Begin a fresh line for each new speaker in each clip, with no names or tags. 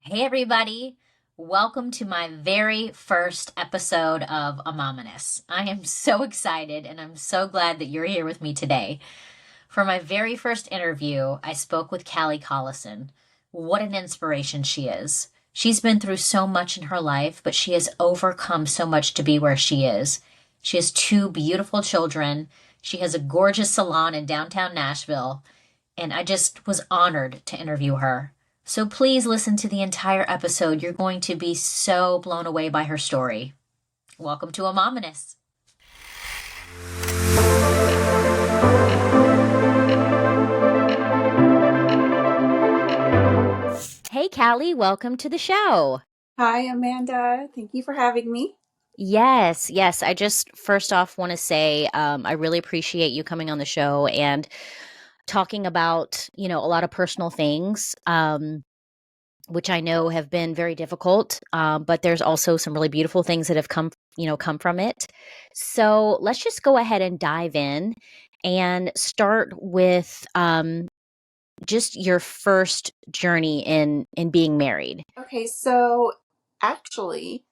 Hey, everybody. Welcome to my very first episode of Amominous. I am so excited and I'm so glad that you're here with me today. For my very first interview, I spoke with Callie Collison. What an inspiration she is. She's been through so much in her life, but she has overcome so much to be where she is. She has two beautiful children. She has a gorgeous salon in downtown Nashville, and I just was honored to interview her. So please listen to the entire episode. You're going to be so blown away by her story. Welcome to Amominous. Hey, Callie, welcome to the show.
Hi, Amanda. Thank you for having me.
Yes. I just first off want to say I really appreciate you coming on the show and talking about, a lot of personal things. Which I know have been very difficult, but there's also some really beautiful things that have come from it. So let's just go ahead and dive in and start with just your first journey in being married.
Okay, so actually,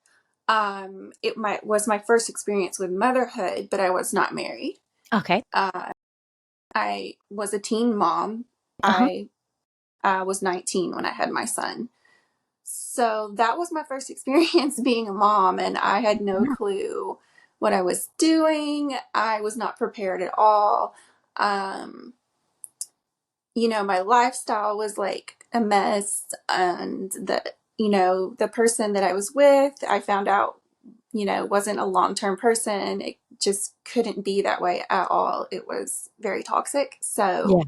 was my first experience with motherhood, but I was not married.
Okay.
Uh, I was a teen mom.
Uh-huh.
I was 19 when I had my son. So that was my first experience being a mom, and I had no
Yeah.
clue what I was doing. I was not prepared at all. Um, my lifestyle was like a mess, and the person that I was with, I found out, wasn't a long-term person. It just couldn't be that way at all. It was very toxic.
Yeah.
So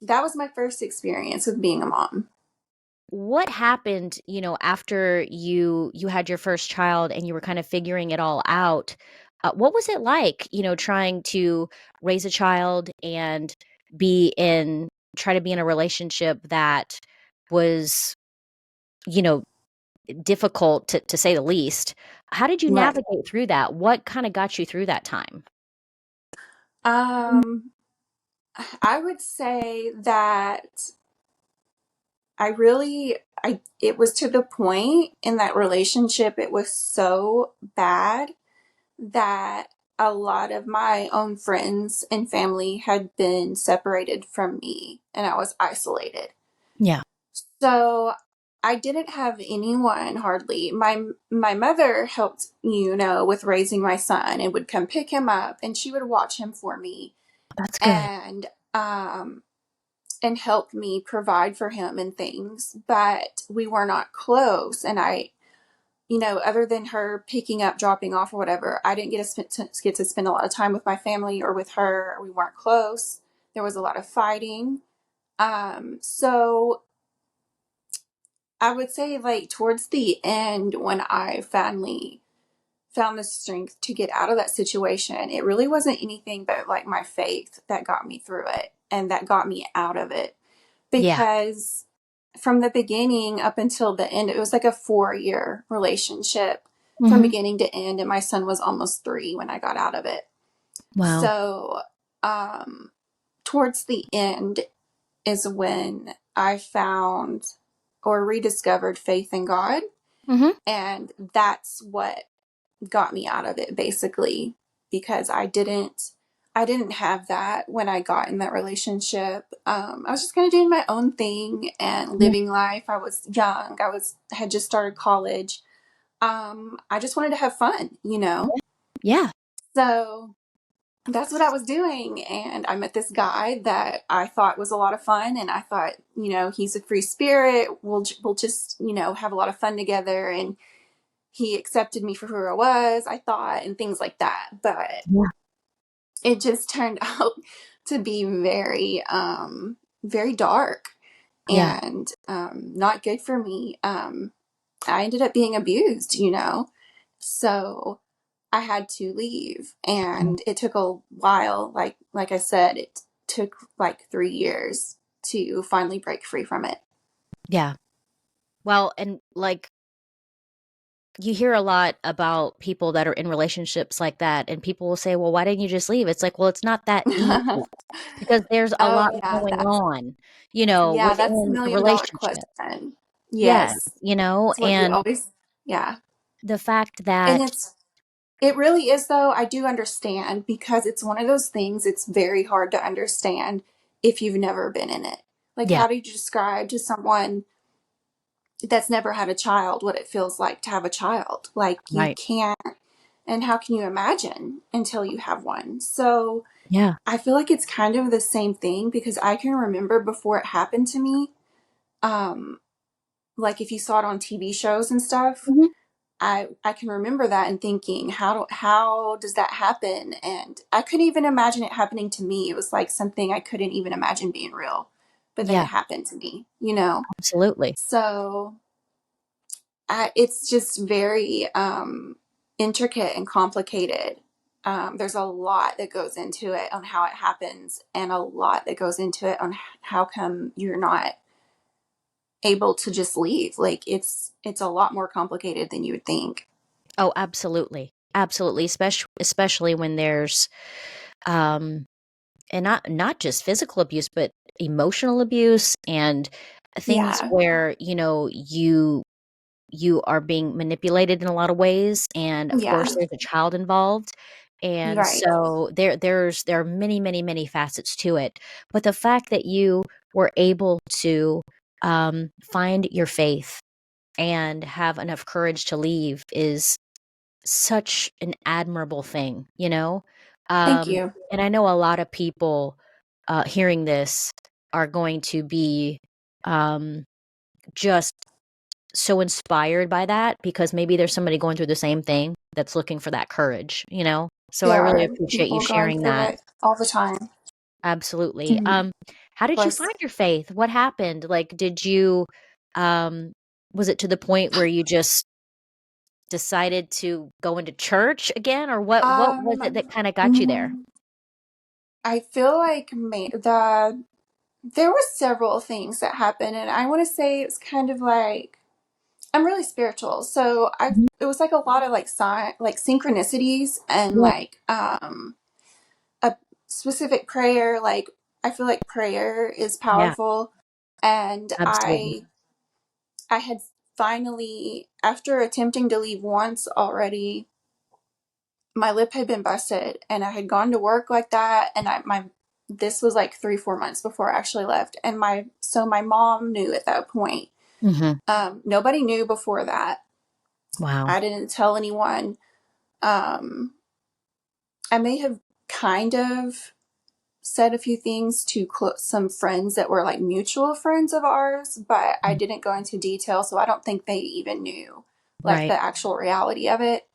that was my first experience with being a mom.
What happened, after you had your first child and you were kind of figuring it all out? What was it like, trying to raise a child and be in try to be in a relationship that was, you know, difficult to say the least? How did you
Right.
navigate through that? What kind of got you through that time?
Um, I would say that it was to the point in that relationship, it was so bad that a lot of my own friends and family had been separated from me and I was isolated.
Yeah.
So I didn't have anyone hardly. My mother helped, with raising my son and would come pick him up and she would watch him for me
That's good.
and and help me provide for him and things, but we were not close. And other than her picking up, dropping off, or whatever, I didn't get to spend a lot of time with my family or with her. We weren't close. There was a lot of fighting. So I would say, like, towards the end, when I finally found the strength to get out of that situation, it really wasn't anything but like my faith that got me through it and that got me out of it.
Yeah.
Because from the beginning up until the end, it was like a 4-year relationship from
Mhm.
beginning to end. And my son was almost 3 when I got out of it.
Wow.
So, um, towards the end is when I found or rediscovered faith in God.
Mhm.
And that's what got me out of it, basically, because I didn't have that when I got in that relationship. I was just kind of doing my own thing and
Yeah.
living life. I was young. Had just started college. I just wanted to have fun.
Yeah.
So that's what I was doing. And I met this guy that I thought was a lot of fun. And I thought, he's a free spirit. We'll just, have a lot of fun together. And he accepted me for who I was, I thought, and things like that. But
Yeah.
it just turned out to be very, very dark
Yeah.
and not good for me. I ended up being abused. So I had to leave, and it took a while. Like I said, it took like 3 years to finally break free from it.
Yeah. Well, and like you hear a lot about people that are in relationships like that, and people will say, "Well, why didn't you just leave?" It's like, well, it's not that easy because there's a
Oh
lot
yeah,
going on,
that's
within
the
the
million dollar
relationship.
question.
Yeah,
Yes.
you know,
It's what you
and
always, yeah.
the fact
And
that,
it really is, though. I do understand because it's one of those things, it's very hard to understand if you've never been in it. Like,
yeah,
how do you describe to someone that's never had a child what it feels like to have a child? Like, you
right.
can't, and how can you imagine until you have one? So,
Yeah.
I feel like it's kind of the same thing because I can remember before it happened to me, um, like if you saw it on TV shows and stuff,
Mhm.
I can remember that and thinking, how does that happen? And I couldn't even imagine it happening to me. It was like something I couldn't even imagine being real. But then
Yeah,
it happened to me, you know?
absolutely.
So it's just very intricate and complicated. There's a lot that goes into it on how it happens, and a lot that goes into it on how come you're not able to just leave. Like it's a lot more complicated than you would think.
Oh, absolutely. Absolutely, especially when there's, um and not just physical abuse, but emotional abuse and things
Yeah.
where, you are being manipulated in a lot of ways, and of course
Yeah.
there's a child involved, and
Right.
so there are many, many, many facets to it. But the fact that you were able to find your faith and have enough courage to leave is such an admirable thing.
Thank
um,
you.
and I know a lot of people hearing this are going to be um, just so inspired by that, because maybe there's somebody going through the same thing that's looking for that courage. So I
There
really
are
appreciate you
people going
sharing
through
that.
it all the time.
Absolutely.
Mhm.
How did you
Plus,
find your faith? What happened? Like, did you, um, was it to the point where you just decided to go into church again, or what was it that kind of got you there?
mm, I feel like there were several things that happened, and I want to say it's kind of like I'm really spiritual, so I
Mhm.
it was like a lot of like like synchronicities and
Yeah,
like a specific prayer. Like I feel like prayer is
yeah,
powerful, and
absolutely.
I had finally, after attempting to leave once already, my lip had been busted, and I had gone to work like that, and my this was like 3 4 months before I actually left, and my mom knew at that point.
Hmm.
Nobody knew before that.
Wow.
I didn't tell anyone. Um, I may have kind of said a few things to some friends that were like mutual friends of ours, but I
Mm.
didn't go into detail, so I don't think they even knew like
Right.
the actual reality of it.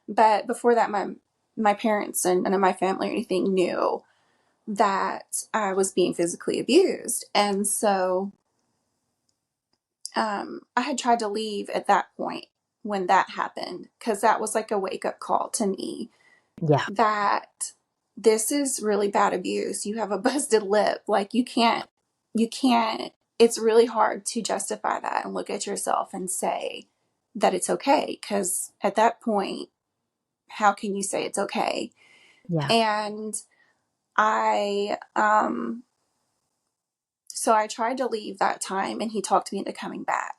But before that, my parents and none of my family or anything knew that I was being physically abused, and so I had tried to leave at that point when that happened because that was like a wake up call to me
Yeah.
that this is really bad abuse. You have a busted lip. Like you can't, it's really hard to justify that and look at yourself and say that it's okay. Cause at that point, how can you say it's okay?
Yeah.
And I, so I tried to leave that time and he talked me into coming back.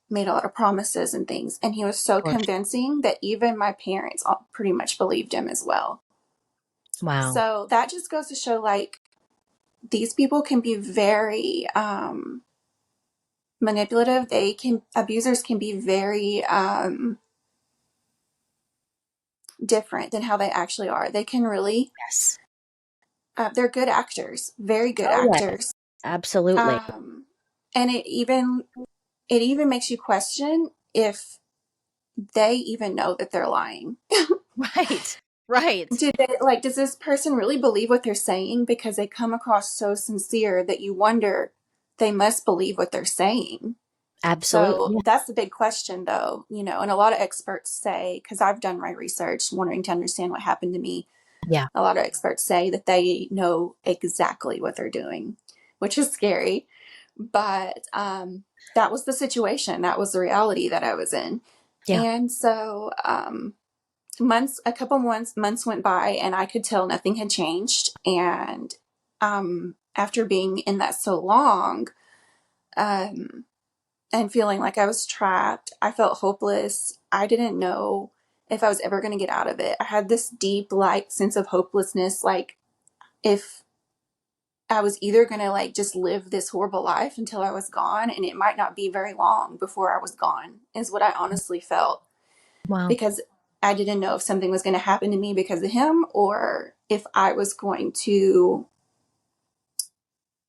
Made a lot of promises and things. And he was
Of
so
course.
convincing that even my parents all pretty much believed him as well.
Wow.
So that just goes to show like these people can be very manipulative. Abusers can be very different than how they actually are. They can really,
Yes.
they're good actors, very good
Oh, yes.
actors.
Absolutely.
Um, and it even makes you question if they even know that they're lying.
Right. Right.
Does this person really believe what they're saying? Because they come across so sincere that you wonder they must believe what they're saying.
Absolutely.
So
Yeah.
that's the big question, though, and a lot of experts say, because I've done my research wanting to understand what happened to me,
Yeah.
a lot of experts say that they know exactly what they're doing, which is scary. But that was the situation. That was the reality that I was in.
Yeah.
And so a couple months went by, and I could tell nothing had changed. And after being in that so long, um, and feeling like I was trapped. I felt hopeless. I didn't know if I was ever going to get out of it. I had this deep, like, sense of hopelessness. Like, if I was either going to, like, just live this horrible life until I was gone, and it might not be very long before I was gone, is what I honestly felt.
Wow.
Because I didn't know if something was going to happen to me because of him, or if I was going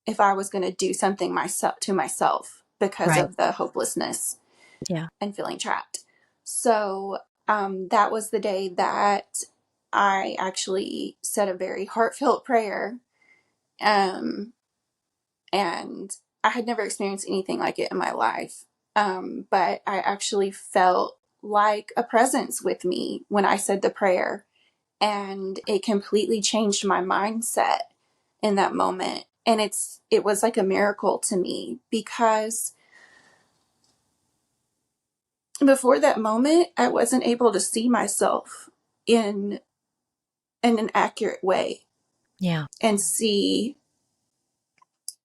to do something myself to myself because
Right.
of the hopelessness
Yeah.
and feeling trapped. So that was the day that I actually said a very heartfelt prayer. Um, and I had never experienced anything like it in my life. But I actually felt like a presence with me when I said the prayer. And it completely changed my mindset in that moment. And it was like a miracle to me, because before that moment I wasn't able to see myself in an accurate way
Yeah.
and see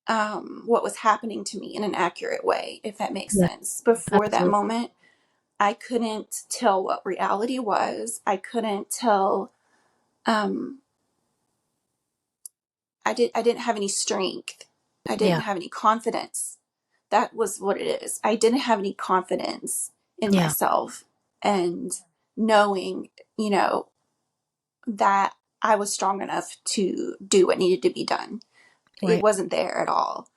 what was happening to me in an accurate way, if that makes
Yeah.
sense. Before that
Absolutely.
moment, I couldn't tell what reality was. I couldn't tell. um, I didn't have any strength. I
Yeah.
didn't have any confidence. That was what it is. I didn't have any confidence in
Yeah.
myself, and knowing, you know, that I was strong enough to do what needed to be done. It
Right.
wasn't there at all.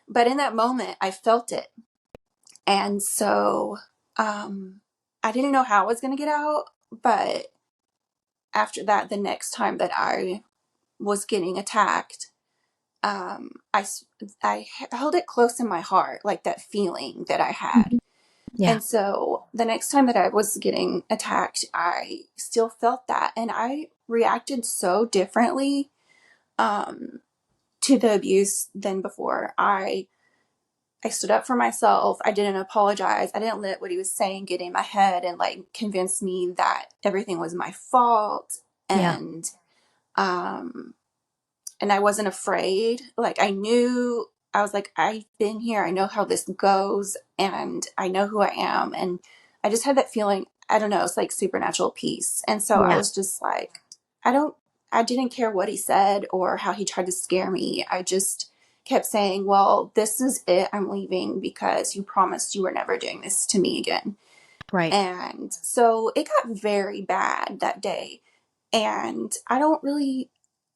But in that moment, I felt it. And so I didn't know how I was going to get out. But after that, the next time that I was getting attacked, um, I, I held it close in my heart, like that feeling that I had.
Mhm. Yeah.
And so the next time that I was getting attacked, I still felt that. And I reacted so differently um, to the abuse than before. I stood up for myself. I didn't apologize. I didn't let what he was saying get in my head and like convince me that everything was my fault.
Yeah.
And um and I wasn't afraid. Like, I knew, I was like, I've been here. I know how this goes, and I know who I am. And I just had that feeling, I don't know, it's like supernatural peace. And so I
Yeah.
was just like, I don't, I didn't care what he said or how he tried to scare me. I just kept saying, well, this is it. I'm leaving because you promised you were never doing this to me again.
Right.
And so it got very bad that day. And I don't really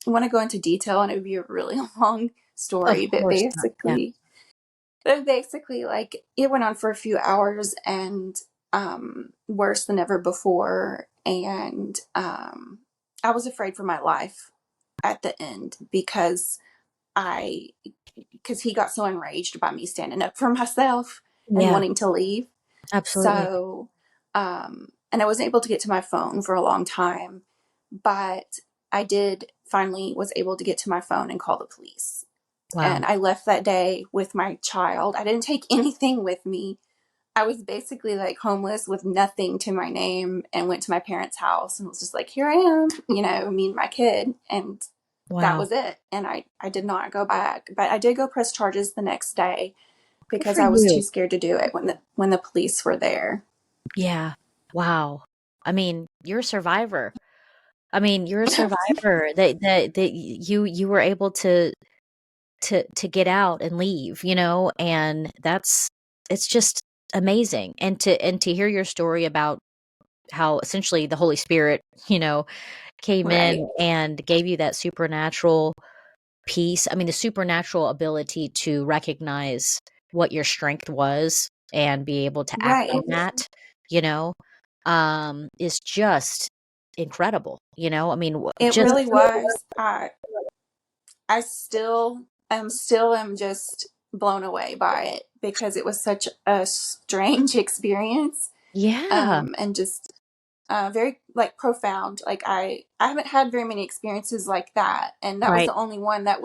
want to go into detail, and it would be a really long
Of
story,
course not. Yeah.
but basically, like, it went on for a few hours, and worse than ever before. And I was afraid for my life at the end, I because he got so enraged by me standing up for myself and
Yeah.
wanting to leave.
Absolutely.
So, and I wasn't able to get to my phone for a long time, but I did finally was able to get to my phone and call the police.
Wow.
And I left that day with my child. I didn't take anything with me. I was basically like homeless with nothing to my name, and went to my parents' house and was just like, here I am, me and my kid. And that
Wow.
was it. And I did not go back, but I did go press charges the next day
Good
because
for
I was too
you.
scared to do it when the police were there.
Yeah. Wow. I mean, you're a survivor. I mean, you're a survivor that you were able to get out and leave, and it's just amazing. And to hear your story about how essentially the Holy Spirit, came
Right.
in and gave you that supernatural peace. I mean, the supernatural ability to recognize what your strength was and be able to act on
Right.
that, is just incredible. I mean,
It
just
really was. I still am just blown away by it, because it was such a strange experience.
yeah,
And just very, like, profound. Like, I haven't had very many experiences like that, and that was
right.
the only one that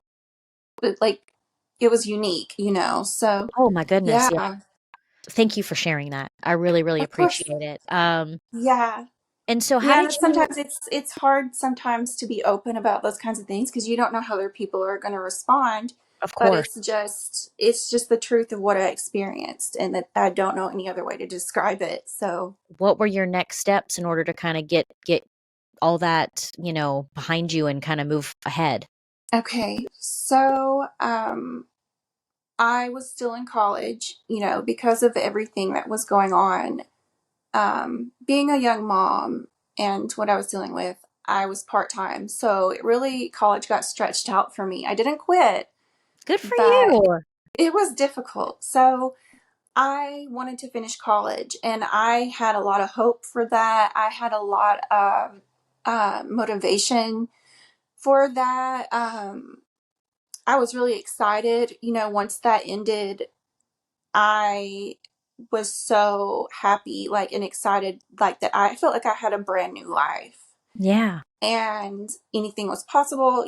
was like, it was unique. So
Oh my goodness. Yeah.
yeah,
Thank you for sharing that. I really, really
of course.
appreciate it.
Yeah.
And so how
Yeah,
did
but
you
sometimes it's hard sometimes to be open about those kinds of things, because you don't know how other people are going to respond.
Of
but
course.
it's just the truth of what I experienced, and that I don't know any other way to describe it. So,
What were your next steps in order to kind of get all that, behind you and kind of move ahead?
okay. So, I was still in college, because of everything that was going on. Being a young mom and what I was dealing with, I was part time. So it really, college got stretched out for me. I didn't quit,
Good for
but
you.
it was difficult. So I wanted to finish college, and I had a lot of hope for that. I had a lot of motivation for that. I was really excited. Once that ended, I was so happy, like, and excited, like, that I felt like I had a brand new life
Yeah.
and anything was possible.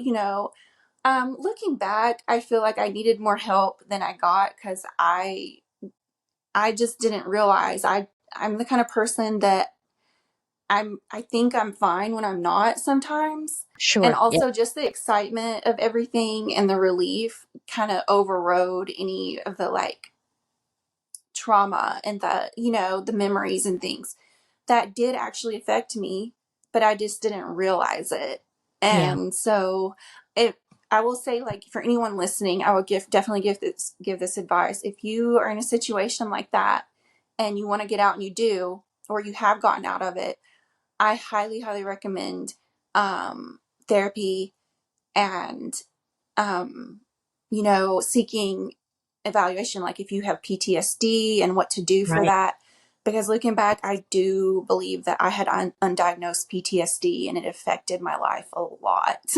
Looking back, I feel like I needed more help than I got, because I just didn't realize I'm the kind of person that I think I'm fine when I'm not sometimes. And
Sure. Yeah.
also just the excitement of everything and the relief kind of overrode any of the, like, trauma and the memories and things that did actually affect me, but I just didn't realize it.
Yeah.
And so it I will say, like, for anyone listening, I would definitely give this advice. If you are in a situation like that and you want to get out, and you do, or you have gotten out of it, I highly, highly recommend therapy, and um, seeking evaluation, like if you have PTSD and what to do for
Right.
that. Because looking back, I do believe that I had undiagnosed PTSD, and it affected my life a lot.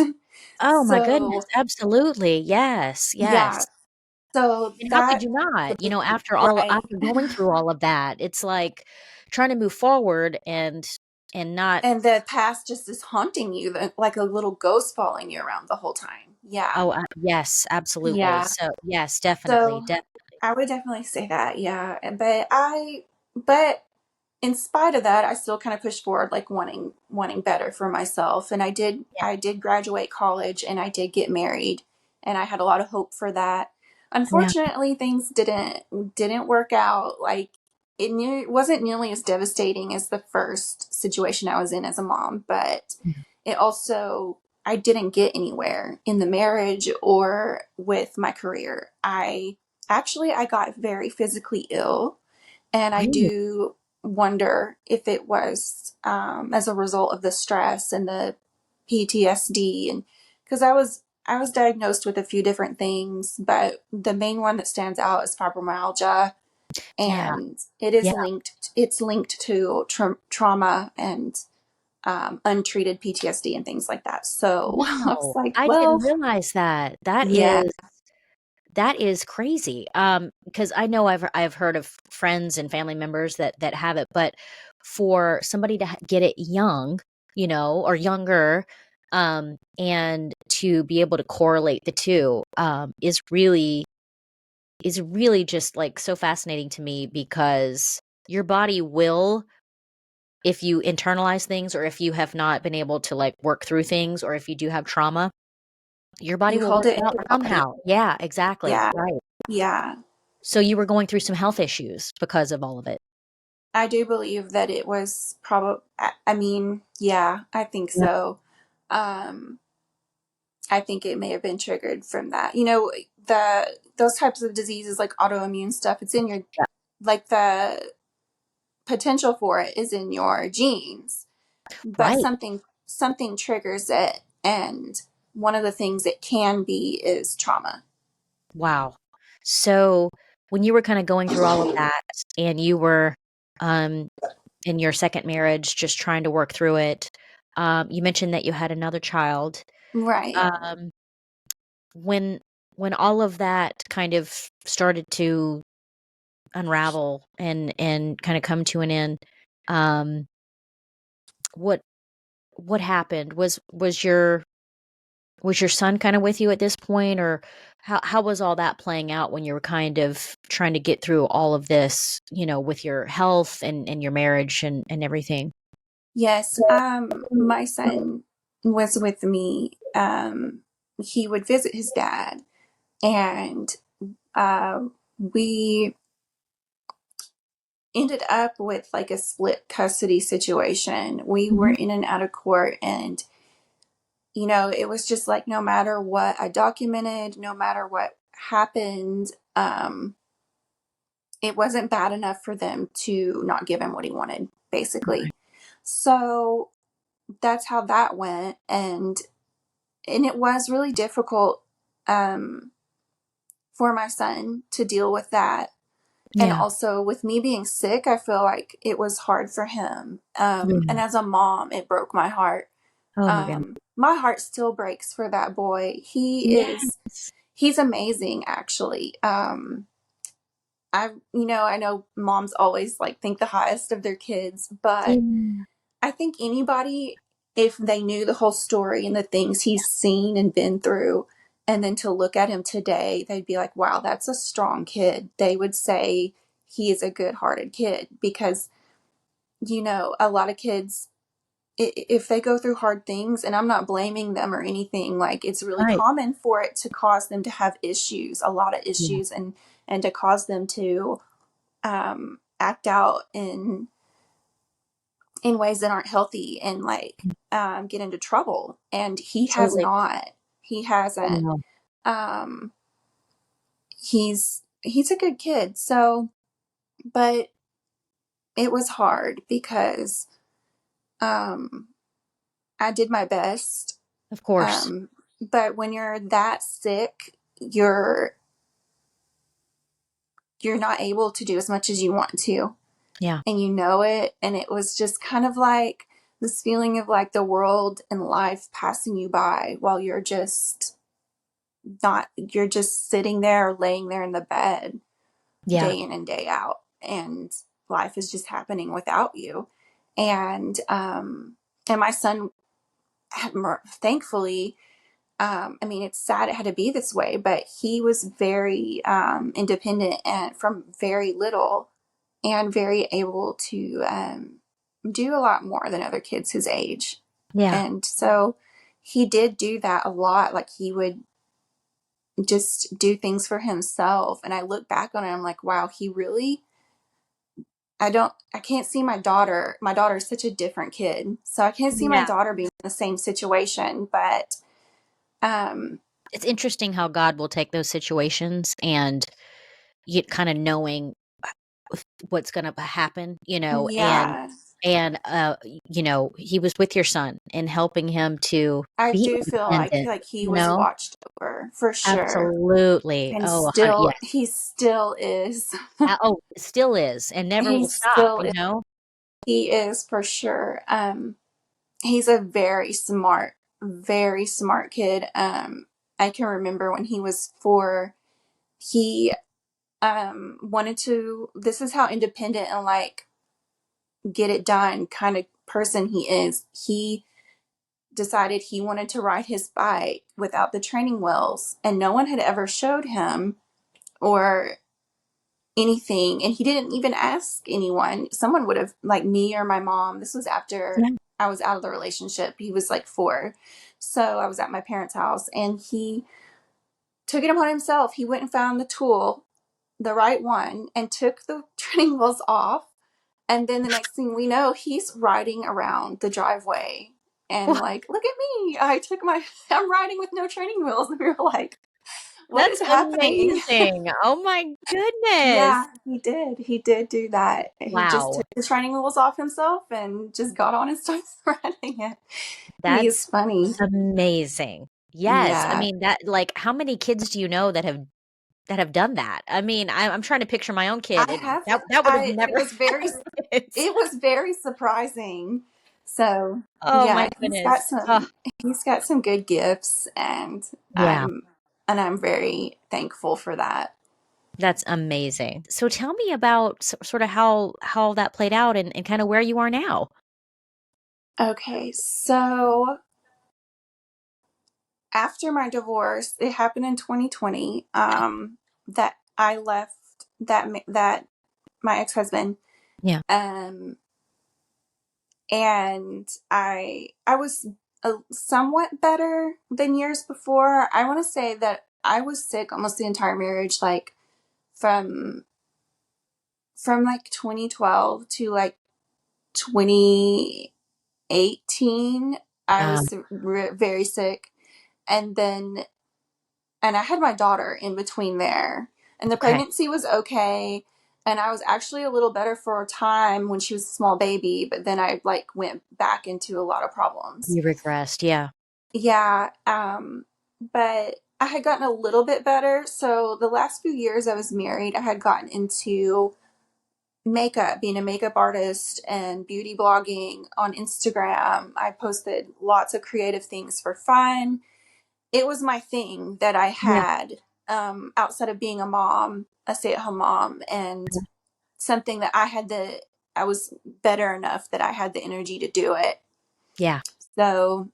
Oh my goodness.
So,
Absolutely. Yes.
yeah.
Yes.
So
And how could
that,
you not?
right.
After going through all of that, it's like trying to move forward and not.
And the past just is haunting you, like a little ghost following you around the whole time. Yeah.
Oh, yes, absolutely.
Yeah.
So, yes, definitely.
So I would definitely say that. Yeah. But in spite of that, I still kind of pushed forward, like, wanting better for myself. And
Yeah.
I did graduate college, and I did get married, and I had a lot of hope for that.
Yeah.
Unfortunately, things didn't work out. Like, it wasn't nearly as devastating as the first situation I was in as a mom, but
Mhm.
it also, I didn't get anywhere in the marriage or with my career. I got very physically ill, and I
Really?
do wonder if it was, as a result of the stress and the PTSD, and because I was diagnosed with a few different things, but the main one that stands out is fibromyalgia,
Yeah.
and it is
Yeah.
linked. It's linked to trauma and untreated PTSD and things like that. So I was
Wow.
like,
I didn't
well,
realize that.
yeah,
That is crazy. Because I know I've heard of friends and family members that have it, but for somebody to get it young, or younger, and to be able to correlate the two, is really just like so fascinating to me because your body will, if you internalize things or if you have not been able to like work through things or if you do have trauma, your body
you
will
hold
work
it
it
in
out
your body.
somehow. Yeah, exactly.
Yeah,
Right.
yeah.
So you were going through some health issues because of all of it.
I do believe that it was probably, I mean, yeah, I think
Yeah.
so. Um, I think it may have been triggered from that. Those types of diseases, like autoimmune stuff, it's in your,
Yeah.
like, the potential for it is in your genes, but
Right.
something triggers it, and one of the things it can be is trauma.
Wow. So when you were kind of going through all of that and you were um in your second marriage just trying to work through it, you mentioned that you had another child.
Right.
Um when when all of that kind of started to unravel and kind of come to an end, um what what happened? Was your son kinda with you at this point, or how was all that playing out when you were kind of trying to get through all of this, with your health and your marriage and everything?
Yes. My son was with me. He would visit his dad, And we ended up with like a split custody situation. We were
Mhm.
in and out of court, and it was just like no matter what I documented, no matter what happened, it wasn't bad enough for them to not give him what he wanted, basically.
Right.
So that's how that went, and it was really difficult um, for my son to deal with that. And
Yeah.
also with me being sick, I feel like it was hard for him. And
Yeah.
as a mom, it broke my heart.
Oh my goodness.
My heart still breaks for that boy.
Yes.
He's amazing, actually. I know moms always like think the highest of their kids, but
Yeah.
I think anybody, if they knew the whole story and the things he's seen and been through, and then to look at him today, they'd be like, wow, that's a strong kid. They would say he is a good hearted kid because, a lot of kids, if they go through hard things, and I'm not blaming them or anything, like it's really
Right.
common for it to cause them to have issues, a lot of
Yeah.
issues, and to cause them to act out in ways that aren't healthy and like get into trouble. And he has
Absolutely.
not. He
I
hasn't.
know.
Um, he's a good kid. So, but it was hard because um, I did my best.
Of course.
But when you're that sick, you're not able to do as much as you want to,
Yeah.
and you know it. And it was just kind of like this feeling of like the world and life passing you by while you're just sitting there or laying there in the bed
Yeah.
day in and day out, and life is just happening without you. And my son thankfully, I mean, it's sad it had to be this way, but he was very independent and from very little, and very able to do a lot more than other kids his age.
Yeah.
And so he did do that a lot. Like he would just do things for himself. And I look back on it, I'm like, wow, I can't see my daughter. My daughter is such a different kid. So I can't see my
Yeah.
daughter being in the same situation. But um,
It's interesting how God will take those situations and you kind of knowing what's going to happen,
yeah,
he was with your son and helping him to
I
be
do feel
independent,
like he
you
was
know?
watched over for sure.
Absolutely.
And
Oh,
still,
yes.
he still is.
Oh, it still is and never
He
will stop,
still
you
is.
know?
He is for sure. He's a very smart kid. I can remember when he was 4, he wanted to. This is how independent and like get it done kind of person he is. He decided he wanted to ride his bike without the training wheels, and no one had ever showed him or anything, and he didn't even ask anyone. Someone would have, like me or my mom. This was after
Yeah.
I was out of the relationship. He was like 4, so I was at my parents' house, and he took it upon himself. He went and found the tool, the right one, and took the training wheels off. And then the next thing we know, he's riding around the driveway and like, look at me, I'm riding with no training wheels. And we were like, what is
That's
happening?
amazing. Oh my goodness.
Yeah, he did. He did do that. He just
Wow.
took the training wheels off himself and just got on and started riding it. He's
That's
funny.
amazing. Yes. I
Yeah,
mean, that like how many kids do you know that have done that? I mean, I'm trying to picture my own kid
I
and
have.
that would have
I
never happened.
it was very surprising. So
Oh my
yeah,
goodness. Oh,
he's got some good gifts, and
yeah.
I'm very thankful for that.
That's amazing. So tell me about sort of how that played out and kind of where you are now.
Okay, so after my divorce, it happened in 2020. That I left that my ex husband.
Yeah.
Um, and I was somewhat better than years before. I want to say that I was sick almost the entire marriage, like from like 2012 to like 2018. I
Wow.
was very sick. And then, and I had my daughter in between there. And the
Okay.
pregnancy was okay. And I was actually a little better for a time when she was a small baby, but then I like went back into a lot of problems.
You regressed. Yeah.
Yeah. But I had gotten a little bit better. So the last few years I was married, I had gotten into makeup, being a makeup artist and beauty blogging on Instagram. I posted lots of creative things for fun. It was my thing that I
Yeah.
had, outside of being a mom, a stay-at-home mom, and something that I was better enough that I had the energy to do it.
Yeah.
So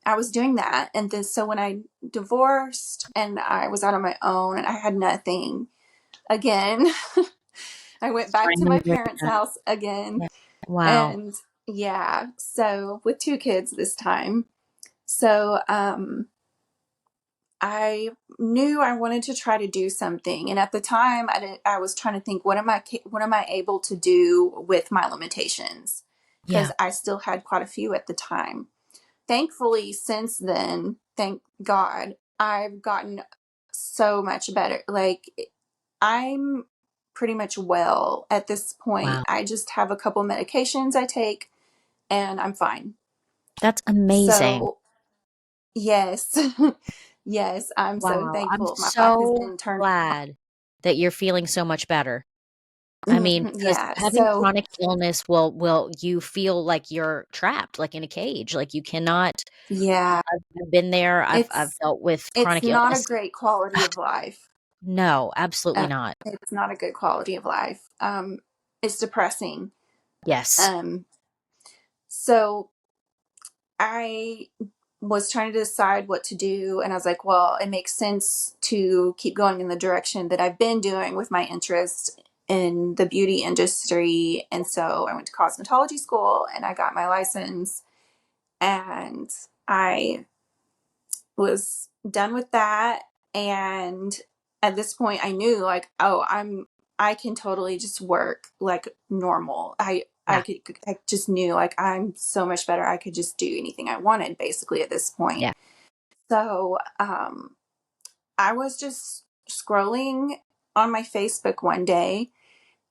I was doing that. And then, so when I divorced and I was out on my own and I had nothing again, I went back to my
Surrender.
parents' house again.
Yeah. Wow.
And yeah, so with 2 kids this time. So, I knew I wanted to try to do something, and at the time, I was trying to think, what am I able to do with my limitations?
Yeah.
Because I still had quite a few at the time. Thankfully, since then, thank God, I've gotten so much better. Like, I'm pretty much well at this point.
Wow.
I just have a couple medications I take, and I'm fine.
That's amazing.
So, yes. Yes, I'm so
Wow. I'm
thankful. My life has
so
been turned.
glad that you're feeling so much better. I mean,
Mhm,
because
yeah.
having
So
chronic illness will you feel like you're trapped, like in a cage. Like you cannot.
yeah,
I've been there. I've
it's
dealt with
it's
chronic
not a
illness.
great quality of life.
No, absolutely
Uh,
not.
it's not a good quality of life. It's depressing.
Yes.
Um, so I was trying to decide what to do, and I was like, well, it makes sense to keep going in the direction that I've been doing with my interest in the beauty industry. And so I went to cosmetology school and I got my license, and I was done with that. And at this point I knew, like, oh, I can totally just work like normal.
Yeah.
I just knew, like, I'm so much better. I could just do anything I wanted basically at this point.
Yeah.
So I was just scrolling on my Facebook one day,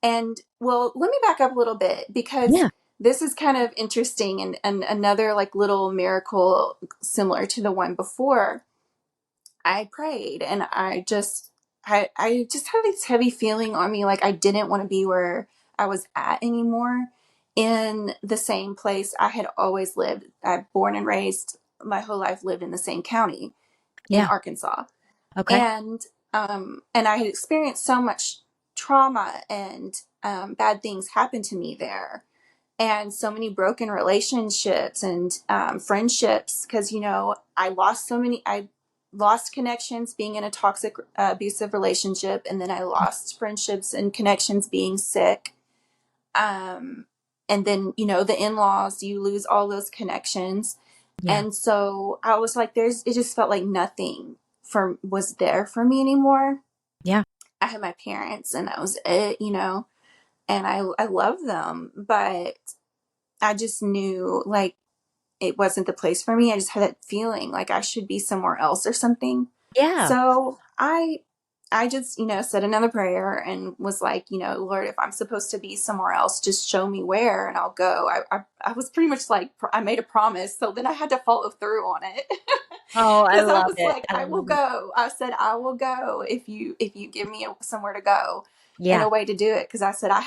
and well, let me back up a little bit, because
Yeah.
this is kind of interesting, and another like little miracle similar to the one before. I prayed, and I just had this heavy feeling on me, like I didn't want to be where I was at anymore, in the same place I had always lived. I born and raised my whole life, lived in the same county in
Yeah.
Arkansas.
Okay.
And I had experienced so much trauma, and bad things happened to me there, and so many broken relationships and friendships, because I lost connections being in a toxic, abusive relationship, and then I lost friendships and connections being sick. And then, the in-laws, you lose all those connections.
Yeah.
And so I was like, it just felt like nothing was there for me anymore.
Yeah.
I had my parents, and that was it. And I love them, but I just knew, like, it wasn't the place for me. I just had that feeling like I should be somewhere else or something.
Yeah.
So I just, said another prayer and was like, Lord, if I'm supposed to be somewhere else, just show me where and I'll go. I was pretty much like, I made a promise. So then I had to follow through on it.
Oh, I
Because I
love
was
it.
like,
I
I will
love it.
go. I said, I will go if you give me somewhere to go and
Yeah.
a way to do it. Because I said, I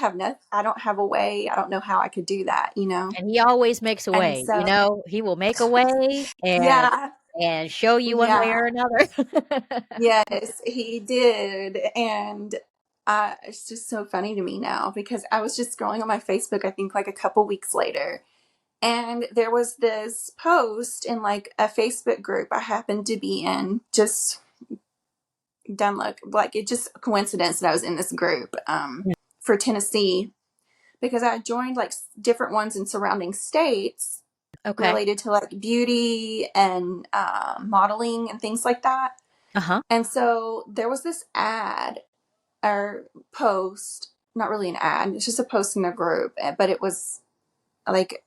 don't have a way. I don't know how I could do that.
And he always makes a
And
way.
so,
He will make a way
yeah,
and show you one way
yeah.
or another.
Yes, he did. And it's just so funny to me now, because I was just scrolling on my Facebook, I think like a couple weeks later, and there was this post in like a Facebook group I happened to be in. Just dumb luck, like it just a coincidence that I was in this group,
Yeah.
for Tennessee, because I joined like different ones in surrounding states
Okay.
related to like beauty and modeling and things like that.
Uh-huh.
And so there was this ad or post, not really an ad, it's just a post in a group, but it was like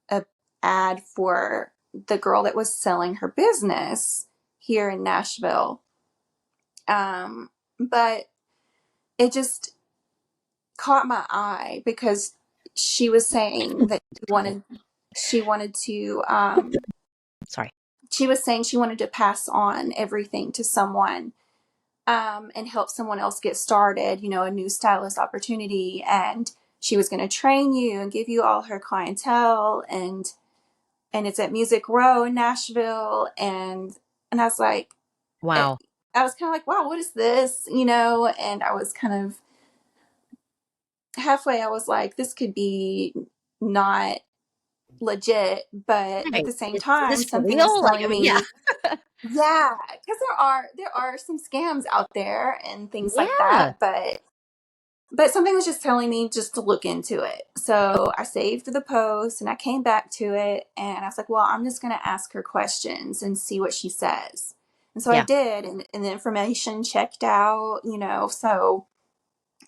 a ad for the girl that was selling her business here in Nashville. But it just caught my eye because she was saying that she wanted to
Sorry.
she was saying she wanted to pass on everything to someone, and help someone else get started, a new stylist opportunity. And she was going to train you and give you all her clientele. And it's at Music Row in Nashville. And I was like,
Wow.
I was kind of like, wow, what is this? And I was kind of halfway, I was like, this could be not legit, but at
Right.
the same
Is
time,
this for
something was
real? Like, I
telling
mean, yeah.
me, yeah, because there are some scams out there and things like
Yeah.
that, but something was just telling me just to look into it. So I saved the post and I came back to it and I was like, well, I'm just going to ask her questions and see what she says. And so I
Yeah.
did, and the information checked out, so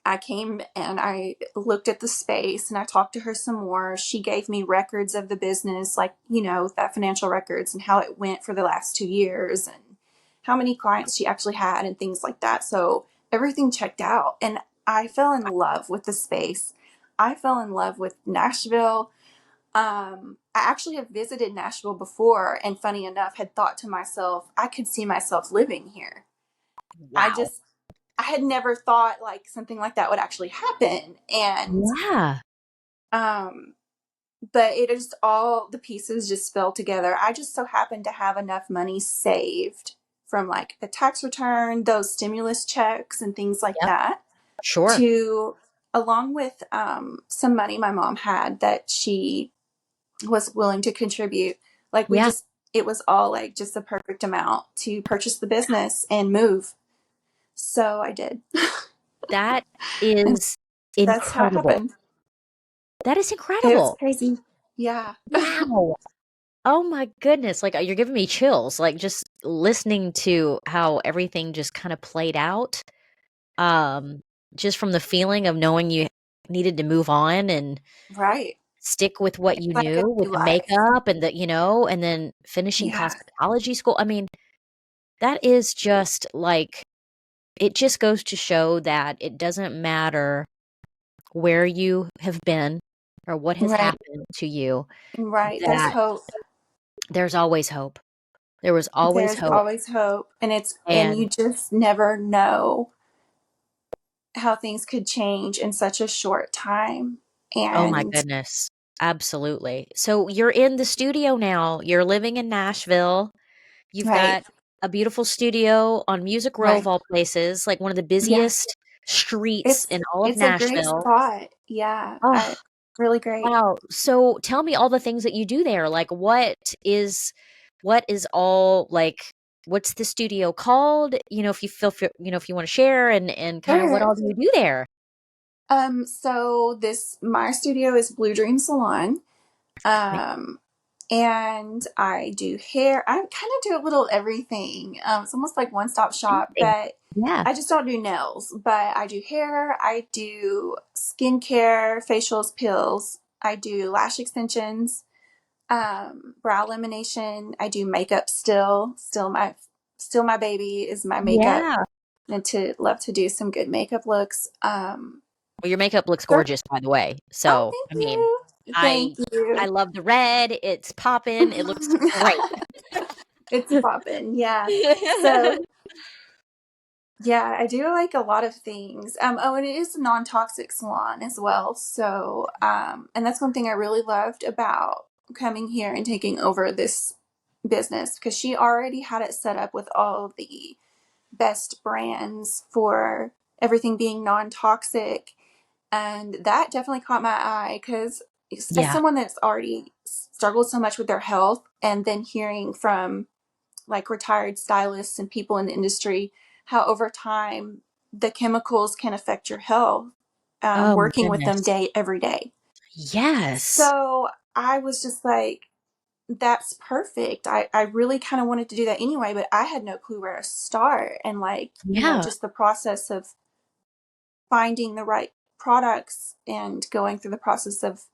I came and I looked at the space and I talked to her some more. She gave me records of the business, like, that financial records and how it went for the last 2 years and how many clients she actually had and things like that. So everything checked out. And I fell in love with the space. I fell in love with Nashville. I actually have visited Nashville before, and funny enough, had thought to myself, I could see myself living here. I
Wow.
just I had never thought like something like that would actually happen. And
Yeah.
um but it just all the pieces just fell together. I just so happened to have enough money saved from like the tax return, those stimulus checks and things like
Yep.
that,
Sure.
to along with some money my mom had that she was willing to contribute. Like
Yeah.
it was all like just the perfect amount to purchase the business and move. So I did.
That
And
is
that's how it
incredible.
happened.
That is
It was
incredible.
crazy. Yeah.
Wow. Oh my goodness. Like, you're giving me chills, like, just listening to how everything just kind of played out. Um, just from the feeling of knowing you needed to move on and
Right.
stick with what
It's
you
like a
knew with
new
the
life.
makeup and and then finishing
Yeah.
cosmetology school. I mean, that is just like, it just goes to show that it doesn't matter where you have been or what has
Right.
happened to you,
Right. There's
that
hope.
there's always hope. There was always
There's
hope.
always hope. And
And
you just never know how things could change in such a short time.
oh my
And
goodness. Absolutely. So you're in the studio now. You're living in Nashville. You've
right.
got a beautiful studio on Music Row of
Right.
all places, like one of the
Yeah.
busiest streets
It's
in all of
it's a great
Nashville.
spot. Yeah.
Oh,
Really great.
wow. So tell me all the things that you do there. Like, what is all like, what's the studio called? If you if you want to share, and kind of what
Sure.
all do you do there?
So this my studio is Blue Dream Salon. Um, and I do hair. I kind of do a little everything. It's almost like one stop shop,
Amazing.
but
Yeah.
I just don't do nails. But I do hair. I do skincare, facials, pills. I do lash extensions, brow lamination. I do makeup still. Still my baby is my makeup,
Yeah.
and to love to do some good makeup looks.
Well, your makeup looks
Sure.
gorgeous, by the way.
Oh,
So,
thank
I mean,
you.
I
Thank
I
you.
love the red. It's popping. It looks great.
It's popping, yeah. So yeah, I do like a lot of things. Oh, and it is a non-toxic salon as well. So, and that's one thing I really loved about coming here and taking over this business, because she already had it set up with all of the best brands for everything being non-toxic. And that definitely caught my eye because as
Yeah.
someone that's already struggled so much with their health, and then hearing from like retired stylists and people in the industry how over time the chemicals can affect your health,
Oh my
working with them
goodness.
every day.
Yes.
So I was just like, that's perfect. I really kind of wanted to do that anyway, but I had no clue where to start. And like,
Yeah,
just the process of finding the right products and going through the process of,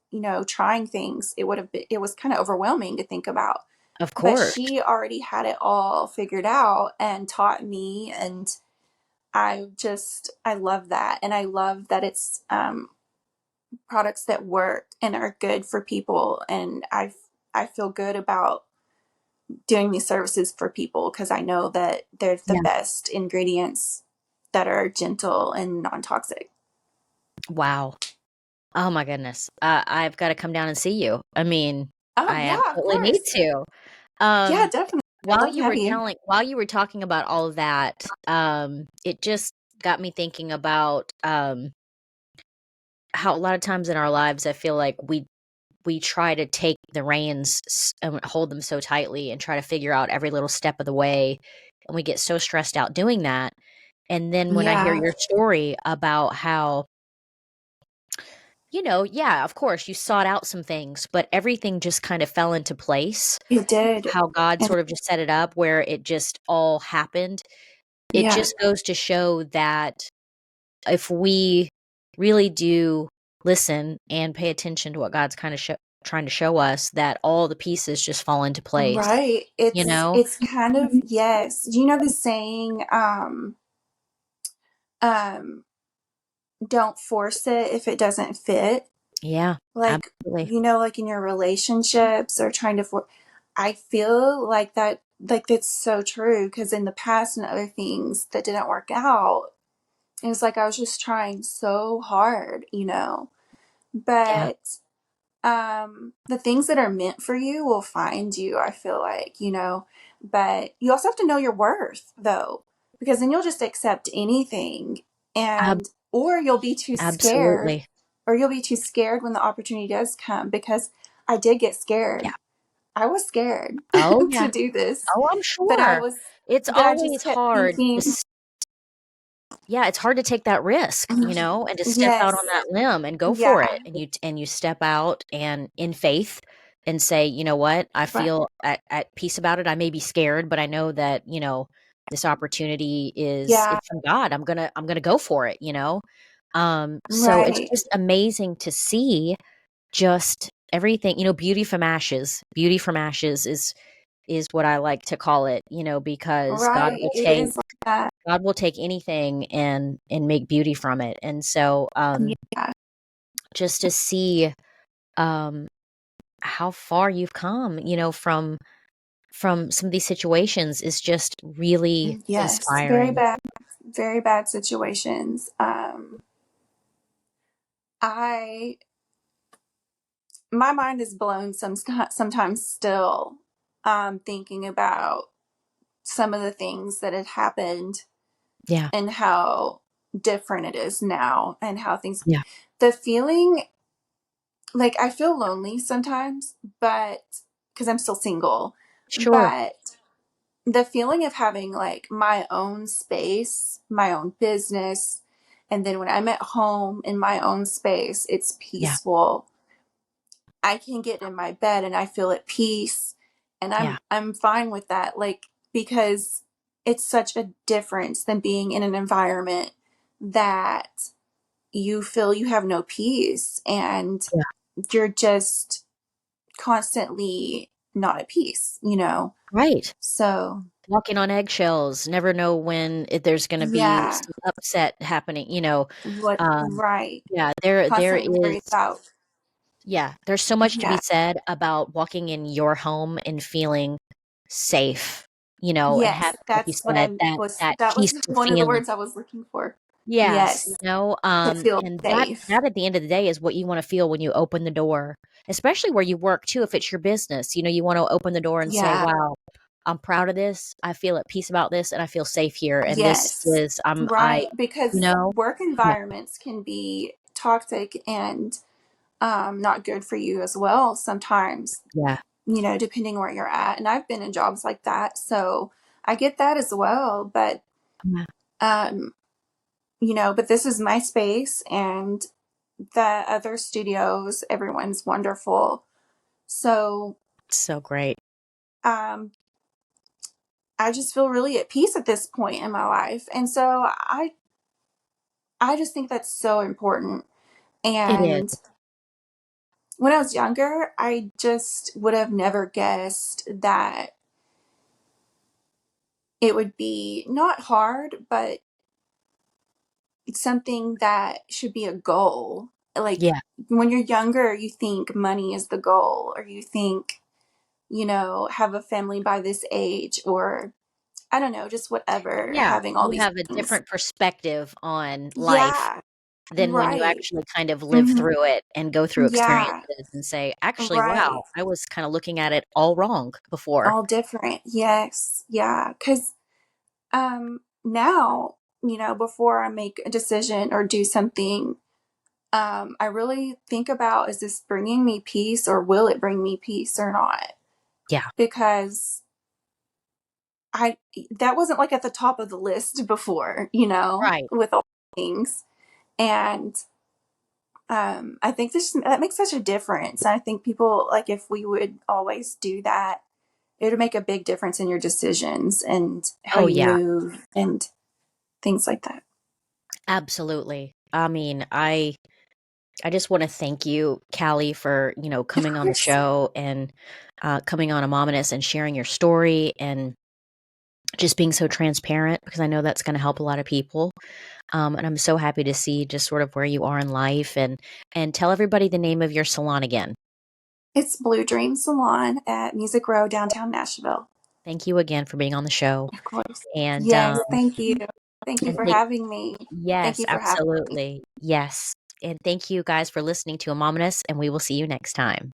trying things, it was kind of overwhelming to think about.
of
But
course.
she already had it all figured out and taught me. And I love that. And I love that it's products that work and are good for people. And I feel good about doing these services for people because I know that they're the
Yeah.
best ingredients that are gentle and non-toxic.
Wow. Oh my goodness. I've got to come down and see you. I mean,
Oh
I
yeah, of
absolutely need
course.
to.
Yeah,
Um,
definitely. I'd love to have you.
while you were talking about all of that, it just got me thinking about how a lot of times in our lives I feel like we try to take the reins and hold them so tightly and try to figure out every little step of the way, and we get so stressed out doing that. And then when I hear
Yeah,
your story about how, yeah, of course, you sought out some things, but everything just kind of fell into place.
you did.
How God
And
sort of just set it up where it just all happened. It
yeah,
just goes to show that if we really do listen and pay attention to what God's kind of trying to show us, that all the pieces just fall into place,
right.
you
It's
know?
it's kind of, yes. Do you know the saying, um, don't force it if it doesn't fit?
Yeah,
Like,
absolutely.
like in your relationships or trying to I feel like that's so true because in the past and other things that didn't work out, it was like I was just trying so hard.
Yeah.
But the things that are meant for you will find you, I feel like. But you also have to know your worth though, because then you'll just accept anything,
Ab-
and or you'll be too scared,
absolutely.
when the opportunity does come, because I did get
Yeah.
scared. I was scared
Oh,
to
yeah.
do this,
Oh, I'm
but I
sure.
was
It's
but I just
always
kept
hard
thinking,
yeah, it's hard to take that risk, and to step out on
yes,
that limb and go for it.
yeah,
And you step out and in faith and say, you know what, I
right,
feel at peace about it. I may be scared, but I know that, this opportunity is
yeah,
it's from God. I'm gonna go for it. So it's
right,
just amazing to see just everything, beauty from ashes. Beauty from ashes is what I like to call it, because
right. It is like that.
God will take anything and make beauty from it. And so
Yeah,
just to see um how far you've come, from some of these situations is just really
yes,
inspiring.
very bad situations. I My mind is blown sometimes still, thinking about some of the things that had happened
Yeah.
and how different it is now, and how things,
Yeah.
the feeling, like I feel lonely sometimes, but because I'm still single,
Sure.
but the feeling of having like my own space, my own business, and then when I'm at home in my own space, it's
Yeah.
peaceful. I can get in my bed and I feel at peace, and
Yeah.
I'm fine with that, like, because it's such a difference than being in an environment that you feel you have no peace and
Yeah.
you're just constantly not at peace.
Right.
So,
Walking on eggshells, never know when there's going to be
yeah,
some upset happening.
what,
Um
right.
yeah, there
Constantly
is.
worried about,
Yeah, there's so much to be
yeah.
said about walking in your home and feeling safe, and
Yes,
having, like you said, that
that was
peaceful
one of the
feeling.
words I was looking for.
Yes,
Yes, to feel
and that
safe.
that at the end of the day is what you wanna feel when you open the door, especially where you work too, if it's your business, you wanna open the door and say,
Yeah.
"Wow, I'm proud of this, I feel at peace about this, and I feel safe here, and this
Yes.
is I"
Right.
you
Because
know?
work
Yeah,
environments can be toxic and not good for you as well sometimes,
yeah,
depending where you're at. And I've been in jobs like that. So I get that as well.
yeah,
Um, but this is my space, and the other studios, everyone's wonderful. So
So great.
Um, I just feel really at peace at this point in my life. And so I just think that's so important.
It is.
And when I was younger, I just would have never guessed that it would be not hard, but it's something that should be a goal. Like
Yeah.
when you're younger, you think money is the goal, or you think, have a family by this age, or I don't know, just whatever,
Yeah.
having all
You
these
have a
things.
different perspective on life
Yeah,
than when you
right.
actually kind of live
Hmm.
through it and go through
Yeah,
experiences and say, actually,
right.
wow, I was kind of looking at it all wrong before.
All different. Yes. Yeah. Because now, before I make a decision or do something, I really think about, is this bringing me peace, or will it bring me peace or not?
Yeah.
Because I that wasn't like at the top of the list before,
Right.
with all things. And I think that makes such a difference. I think people, like, if we would always do that, it would make a big difference in your decisions and how
Oh,
you
yeah.
move and things like that.
Absolutely. I mean, I just want to thank you, Callie, for,
Of
coming on the
course.
show and coming on Amominous and sharing your story and just being so transparent, because I know that's going to help a lot of people. And I'm so happy to see just sort of where you are in life, and tell everybody the name of your salon again.
It's Blue Dream Salon at Music Row, downtown Nashville.
Thank you again for being on the show.
Of course.
And
Yes, thank you. Thank you
and
for
thank
having me. Thank
yes,
you for having me.
absolutely. Yes. And thank you guys for listening to Amominous, and we will see you next time.